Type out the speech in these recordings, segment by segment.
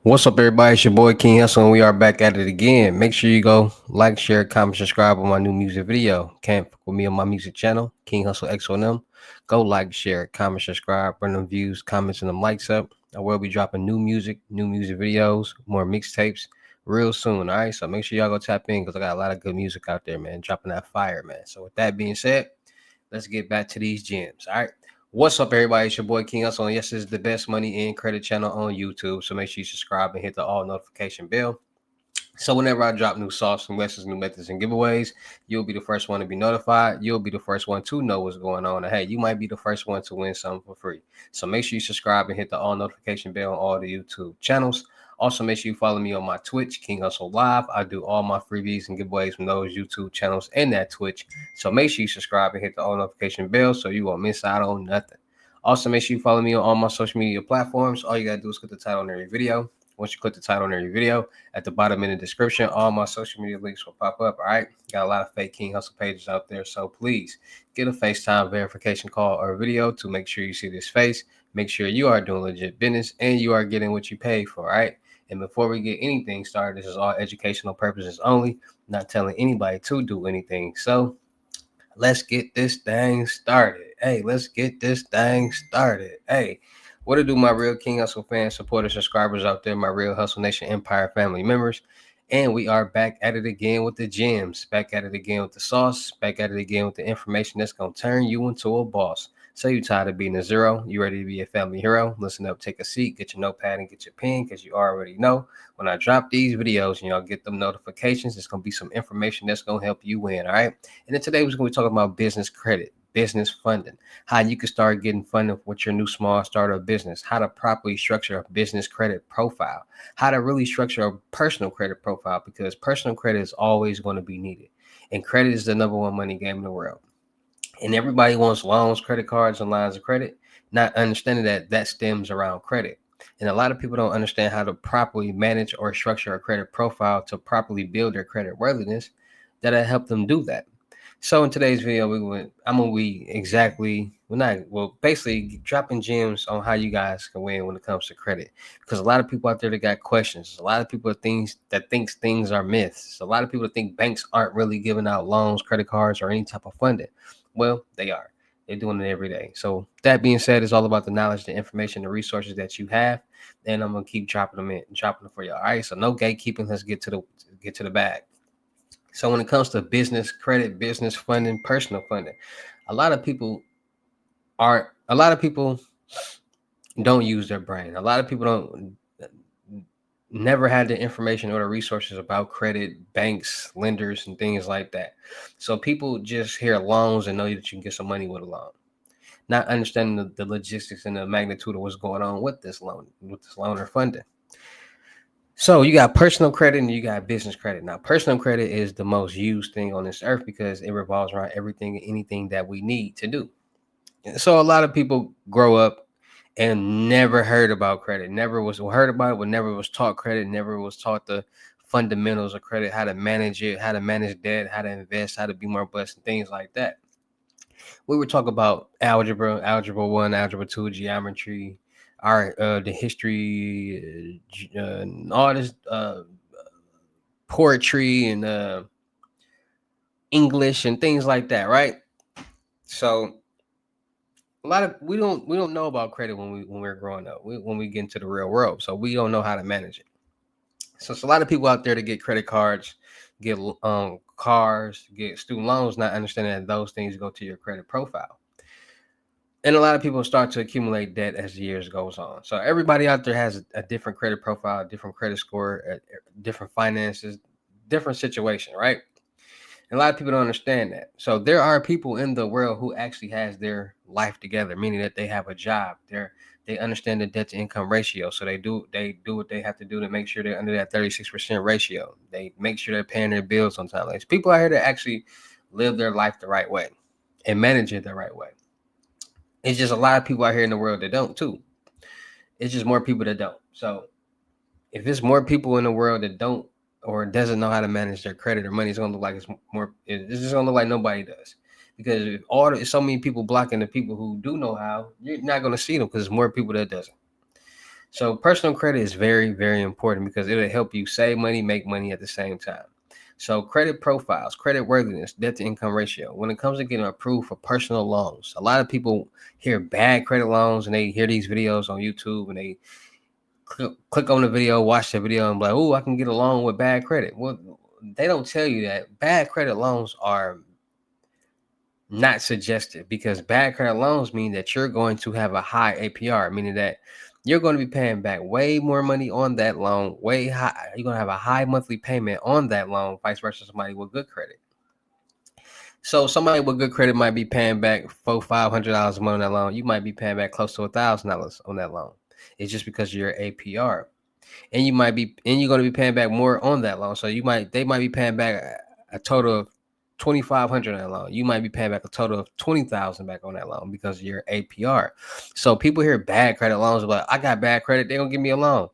What's up, everybody? It's your boy King Hussle, and we are back at it again. Make sure you go like, share, comment, subscribe on my new music video. Can't fuck with me on my music channel, King Hustle XOM. Go like, share, comment, subscribe, bring them views, comments, and them likes up. I will be dropping new music videos, more mixtapes real soon. All right, so make sure y'all go tap in because I got a lot of good music out there, man. Dropping that fire, man. So with that being said, let's get back to these gems. All right. What's up, everybody? It's your boy King Hustle, and yes, this is the best money and credit channel on YouTube. So make sure you subscribe and hit the all notification bell. So whenever I drop new sauce, new lessons, new methods, and giveaways, you'll be the first one to be notified. You'll be the first one to know what's going on. And hey, you might be the first one to win something for free. So make sure you subscribe and hit the all notification bell on all the YouTube channels. Also, make sure you follow me on my Twitch, King Hustle Live. I do all my freebies and giveaways from those YouTube channels and that Twitch. So make sure you subscribe and hit the all notification bell so you won't miss out on nothing. Also, make sure you follow me on all my social media platforms. All you gotta do is click the title on every video. Once you click the title on every video, at the bottom in the description, all my social media links will pop up. All right. Got a lot of fake King Hustle pages out there. So please get a FaceTime verification call or video to make sure you see this face. Make sure you are doing legit business and you are getting what you pay for. All right. And before we get anything started, this is all educational purposes only, not telling anybody to do anything. So let's get this thing started. Hey, let's get this thing started. Hey, what to do, my real King Hustle fans, supporters, subscribers out there, my real Hustle Nation Empire family members. And we are back at it again with the gems, back at it again with the sauce, back at it again with the information that's going to turn you into a boss. So you tired of being a zero? You ready to be a family hero? Listen up, take a seat, get your notepad and get your pen because you already know when I drop these videos and y'all get them notifications, it's going to be some information that's going to help you win, all right? And then today we're going to be talking about business credit, business funding, how you can start getting funding with your new small startup business, how to properly structure a business credit profile, how to really structure a personal credit profile because personal credit is always going to be needed. And credit is the number one money game in the world. And everybody wants loans, credit cards, and lines of credit, not understanding that that stems around credit. And a lot of people don't understand how to properly manage or structure a credit profile to properly build their credit worthiness that'll help them do that. So in today's video, I'm gonna be basically dropping gems on how you guys can win when it comes to credit. Because a lot of people out there that got questions. A lot of people thinks things are myths. A lot of people think banks aren't really giving out loans, credit cards, or any type of funding. Well, they are. They're doing it every day. So that being said, it's all about the knowledge, the information, the resources that you have, and I'm gonna keep dropping them for you. All right. So no gatekeeping. Let's get to the bag. So when it comes to business credit, business funding, personal funding, a lot of people a lot of people don't use their brain. A lot of people don't never had the information or the resources about credit, banks, lenders, and things like that. So people just hear loans and know that you can get some money with a loan, not understanding the logistics and the magnitude of what's going on with this loan or funding. So you got personal credit and you got business credit. Now, personal credit is the most used thing on this earth because it revolves around everything and anything that we need to do. So a lot of people grow up and never heard about credit, never was heard about it, but never was taught credit, never was taught the fundamentals of credit, how to manage it, how to manage debt, how to invest, how to be more blessed, and things like that. We were talking about algebra 1, algebra 2, geometry, the history, all this poetry and English and things like that, right? So a lot of we don't know about credit when we're growing up. When we get into the real world, so we don't know how to manage it. So it's a lot of people out there to get credit cards, get cars, get student loans, not understanding that those things go to your credit profile. And a lot of people start to accumulate debt as the years goes on. So everybody out there has a different credit profile, a different credit score, different finances, different situation, right? And a lot of people don't understand that. So there are people in the world who actually has their life together, meaning that they have a job. They understand the debt to income ratio. So they do what they have to do to make sure they're under that 36% ratio. They make sure they're paying their bills on time. Like people out here that actually live their life the right way and manage it the right way. It's just a lot of people out here in the world that don't too. It's just more people that don't. So if it's more people in the world that don't or doesn't know how to manage their credit or money, it's gonna look like it's just gonna look like nobody does. Because if so many people blocking the people who do know how, you're not gonna see them because there's more people that doesn't. So personal credit is very, very important because it'll help you save money, make money at the same time. So credit profiles, credit worthiness, debt to income ratio. When it comes to getting approved for personal loans, a lot of people hear bad credit loans and they hear these videos on YouTube and they click on the video, watch the video, and be like, "Oh, I can get a loan with bad credit." Well, they don't tell you that bad credit loans are not suggested because bad credit loans mean that you're going to have a high APR, meaning that you're going to be paying back way more money on that loan, way high. You're going to have a high monthly payment on that loan, vice versa, somebody with good credit. So somebody with good credit might be paying back $500 a month on that loan. You might be paying back close to $1,000 on that loan. It's just because of your APR, and you're going to be paying back more on that loan. So they might be paying back a total of 2,500 on that loan. You might be paying back a total of 20,000 back on that loan because of your APR. So people hear bad credit loans, are like, I got bad credit, they're gonna give me a loan.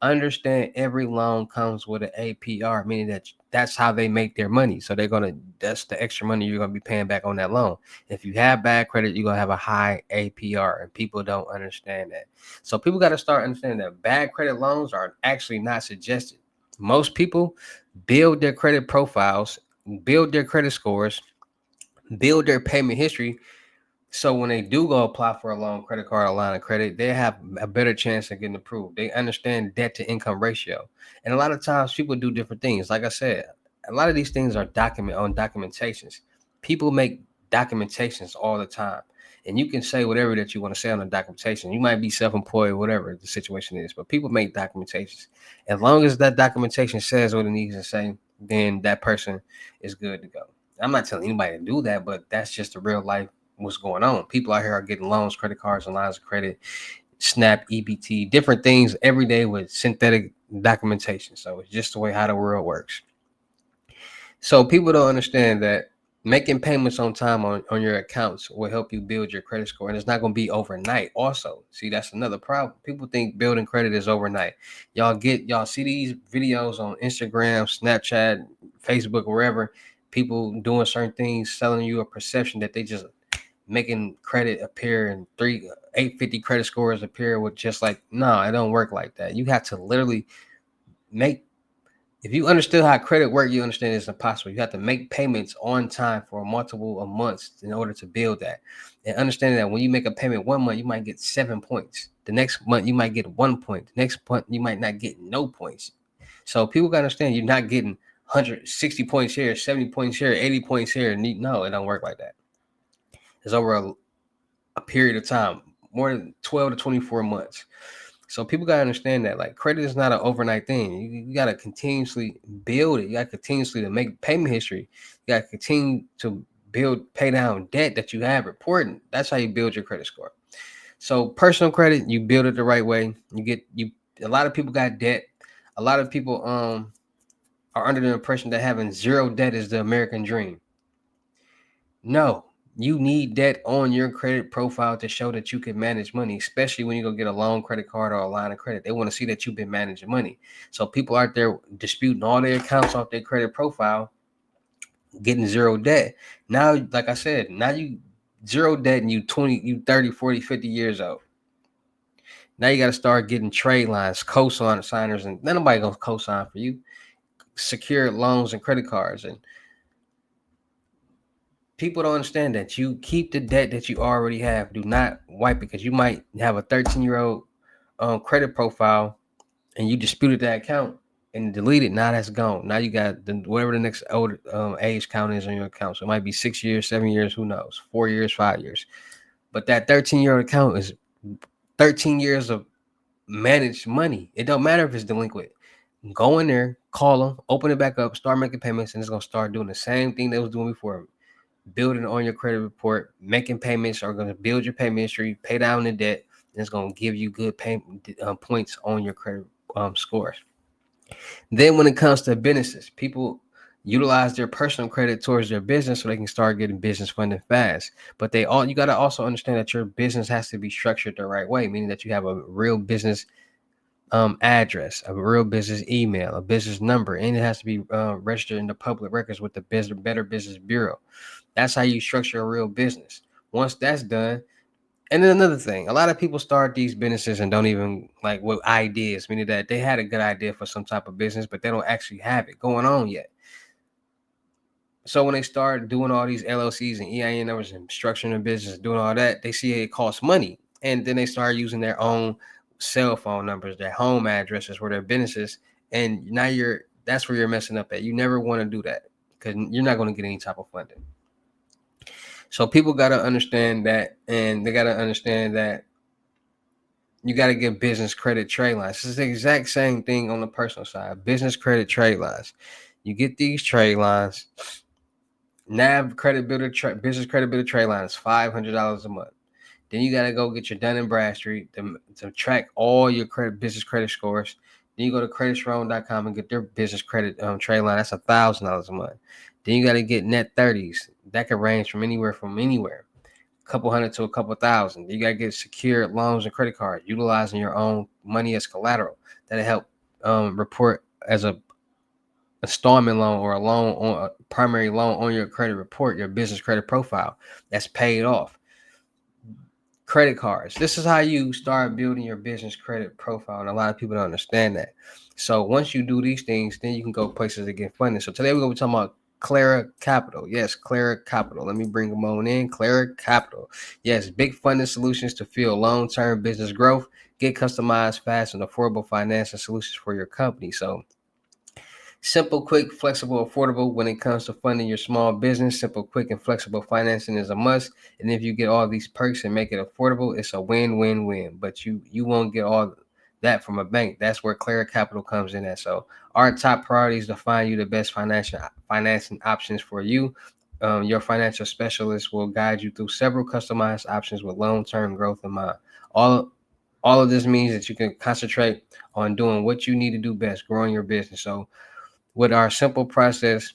Understand every loan comes with an APR, meaning that that's how they make their money. So that's the extra money you're gonna be paying back on that loan. If you have bad credit, you're gonna have a high APR, and people don't understand that. So people got to start understanding that bad credit loans are actually not suggested. Most people build their credit profiles, build their credit scores, build their payment history, so when they do go apply for a loan, credit card, or line of credit, they have a better chance of getting approved. They understand debt to income ratio. And a lot of times people do different things. Like I said, a lot of these things are documentations. People make documentations all the time. And you can say whatever that you want to say on the documentation. You might be self-employed, whatever the situation is, but people make documentations. As long as that documentation says what it needs to say, then that person is good to go. I'm not telling anybody to do that, but that's just the real life what's going on. People out here are getting loans, credit cards, and lines of credit, SNAP, EBT, different things every day with synthetic documentation. So it's just the way how the world works. So people don't understand that making payments on time on your accounts will help you build your credit score. And it's not going to be overnight. Also, see, that's another problem. People think building credit is overnight. Y'all see these videos on Instagram, Snapchat, Facebook, wherever, people doing certain things, selling you a perception that they just making credit appear and 850 credit scores appear with just like, no, it don't work like that. You have to literally make, if you understood how credit work, you understand it's impossible. You have to make payments on time for multiple of months in order to build that. And understanding that when you make a payment 1 month, you might get 7 points. The next month you might get 1 point. The next month you might not get no points. So people gotta understand you're not getting 160 points here, 70 points here, 80 points here. No, it don't work like that. It's over a period of time, more than 12 to 24 months. So people got to understand that like credit is not an overnight thing. You got to continuously build it. You got to continuously to make payment history. You got to continue to pay down debt that you have reporting. That's how you build your credit score. So personal credit, you build it the right way. A lot of people got debt. A lot of people are under the impression that having zero debt is the American dream. No, you need debt on your credit profile to show that you can manage money, especially when you go get a loan, credit card, or a line of credit. They want to see that you've been managing money. So people out there disputing all their accounts off their credit profile, getting zero debt. Now, like I said, now you zero debt and you 30, 40, 50 years old. Now you got to start getting trade lines, co-signers, and nobody gonna co-sign for you. Secured loans and credit cards, and people don't understand that you keep the debt that you already have. Do not wipe it because you might have a 13-year-old credit profile and you disputed that account and delete it. Now that's gone. Now you got whatever the next old age count is on your account. So it might be 6 years, 7 years, who knows, 4 years, 5 years. But that 13-year-old account is 13 years of managed money. It don't matter if it's delinquent. Go in there, call them, open it back up, start making payments, and it's gonna start doing the same thing they was doing before. Building on your credit report, making payments are going to build your payment history, pay down the debt, and it's going to give you good payment points on your credit scores. Then when it comes to businesses, people utilize their personal credit towards their business so they can start getting business funding fast. But you got to also understand that your business has to be structured the right way, meaning that you have a real business address, a real business email, a business number, and it has to be registered in the public records with the Better Business Bureau. That's how you structure a real business. Once that's done, And then another thing, a lot of people start these businesses and don't even like with ideas, meaning that they had a good idea for some type of business, but they don't actually have it going on yet. So when they start doing all these LLCs and EIN numbers and structuring their business, doing all that, they see it costs money. And then they start using their own cell phone numbers, their home addresses for their businesses. And now that's where you're messing up at. You never want to do that because you're not going to get any type of funding. So people got to understand that, and they got to understand that you got to get business credit trade lines. It's the exact same thing on the personal side. Business credit trade lines. You get these trade lines. NAV credit builder, business credit builder trade line is $500 a month. Then you got to go get your Dun and Bradstreet to track all your business credit scores. Then you go to creditstrong.com and get their business credit trade line. That's $1,000 a month. Then you got to get net 30s. That could range from anywhere, a couple hundred to a couple thousand. You got to get secured loans and credit cards, utilizing your own money as collateral. That'll help report as a installment loan or a loan on a primary loan on your credit report, your business credit profile that's paid off. Credit cards. This is how you start building your business credit profile, and a lot of people don't understand that. So once you do these things, then you can go places to get funding. So today we're going to be talking about Clara Capital. Yes, Clara Capital. Let me bring them on in. Clara Capital. Yes, big funding solutions to fuel long-term business growth. Get customized, fast, and affordable financial solutions for your company. So simple, quick, flexible, affordable when it comes to funding your small business. Simple, quick, and flexible financing is a must. And if you get all these perks and make it affordable, it's a win-win-win. But you won't get all that from a bank. That's where Clara Capital comes in at. So our top priority is to find you the best financing options for you. Your financial specialist will guide you through several customized options with long-term growth in mind. All of this means that you can concentrate on doing what you need to do best, growing your business. So with our simple process,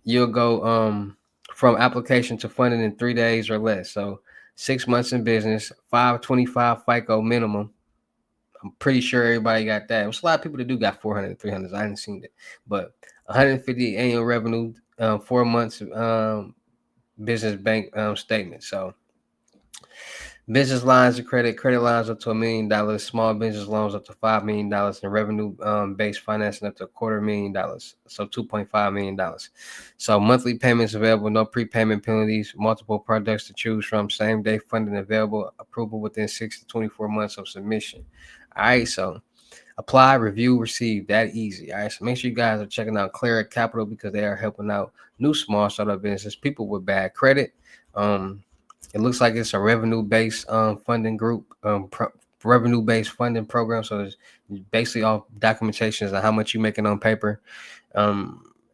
you'll go from application to funding in 3 days or less. So 6 months in business, 525 FICO minimum. I'm pretty sure everybody got that. There's a lot of people that do got 400, 300s. I haven't seen it, but 150 annual revenue, 4 months business bank statement. So business lines of credit lines up to $1 million, small business loans up to $5 million, and revenue based financing up to $250,000, so $2.5 million. So monthly payments available, no prepayment penalties, multiple products to choose from, same day funding available, approval within 6 to 24 months of submission. All right, so apply, review, receive, that easy. All right, so make sure you guys are checking out Clara Capital because they are helping out new small startup businesses, people with bad credit. It looks like it's a revenue-based funding group, revenue-based funding program. So it's basically all documentations on how much you're making on paper.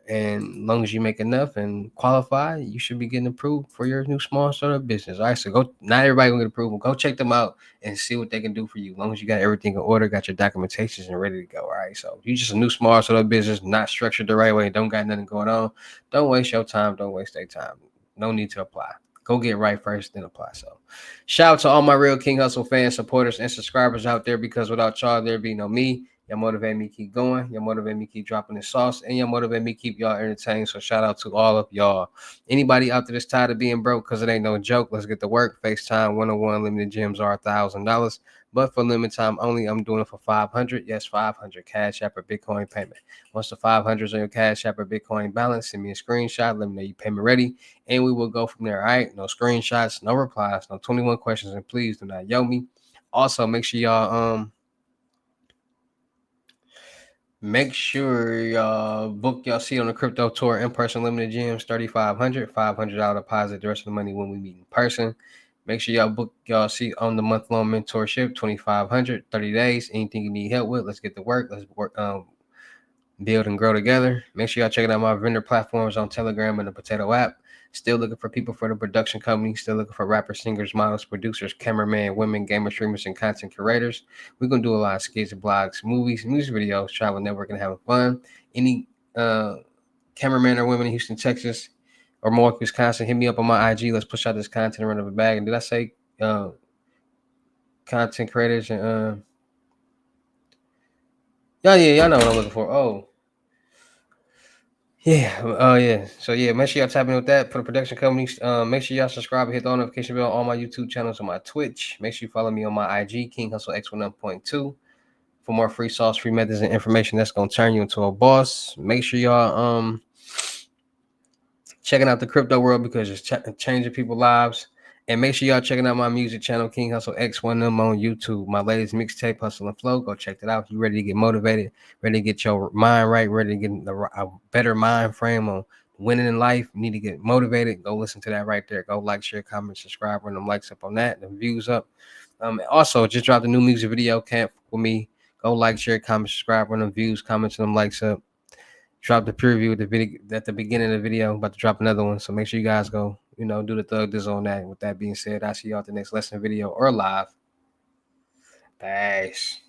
And as long as you make enough and qualify, you should be getting approved for your new small startup business. All right, so go. Not everybody gonna get approved. Go check them out and see what they can do for you. As long as you got everything in order, got your documentations and ready to go. All right, so if you just a new small startup business, not structured the right way, don't got nothing going on, don't waste your time. Don't waste their time. No need to apply. Go get right first, then apply. So, shout out to all my real King Hustle fans, supporters, and subscribers out there because without y'all, there'd be no me. Y'all motivate me keep going. Y'all motivate me keep dropping the sauce. And y'all motivate me keep y'all entertained. So shout out to all of y'all. Anybody out there that's tired of being broke because it ain't no joke, let's get to work. FaceTime 101 limited gyms are $1,000. But for limited time only, I'm doing it for 500. Yes, 500 Cash App or Bitcoin payment. Once the 500's on your Cash App or Bitcoin balance, send me a screenshot. Let me know you payment ready. And we will go from there. All right. No screenshots, no replies, no 21 questions. And please do not yo me. Also, make sure y'all make sure y'all book y'all seat on the crypto tour in person limited gyms, $3,500 deposit, the rest of the money when we meet in person. Make sure y'all book y'all seat on the month-long mentorship, $2,500, 30 days. Anything you need help with, let's get to work. Let's work, build and grow together. Make sure y'all checking out my vendor platforms on Telegram and the Potato app. Still looking for people for the production company. Still looking for rappers, singers, models, producers, cameramen, women, gamer streamers, and content curators. We're going to do a lot of skits, blogs, movies, music videos, travel, networking, having fun. Any cameraman or women in Houston, Texas, or Milwaukee, Wisconsin, hit me up on my IG. Let's push out this content and run up a bag. And did I say content creators? And y'all know what I'm looking for. Oh, Yeah. Oh yeah. So yeah, make sure y'all tap in with that for the production companies. Make sure y'all subscribe and hit the notification bell on all my YouTube channels and my Twitch. Make sure you follow me on my IG, King Hustle X19.2, for more free sauce, free methods, and information that's gonna turn you into a boss. Make sure y'all checking out the crypto world because it's changing people's lives. And make sure y'all checking out my music channel, King Hustle X19 on YouTube. My latest mixtape, Hustle and Flow. Go check that out. You ready to get motivated, ready to get your mind right, ready to get a better mind frame on winning in life. You need to get motivated. Go listen to that right there. Go like, share, comment, subscribe, run them likes up on that, the views up. Also, just dropped a new music video, Can't Fuck With Me. Go like, share, comment, subscribe, run them views, comments, and them likes up. Drop the preview of the video at the beginning of the video. I'm about to drop another one. So make sure you guys go, do the thug dizzle on that. With that being said, I'll see y'all at the next lesson video or live. Peace.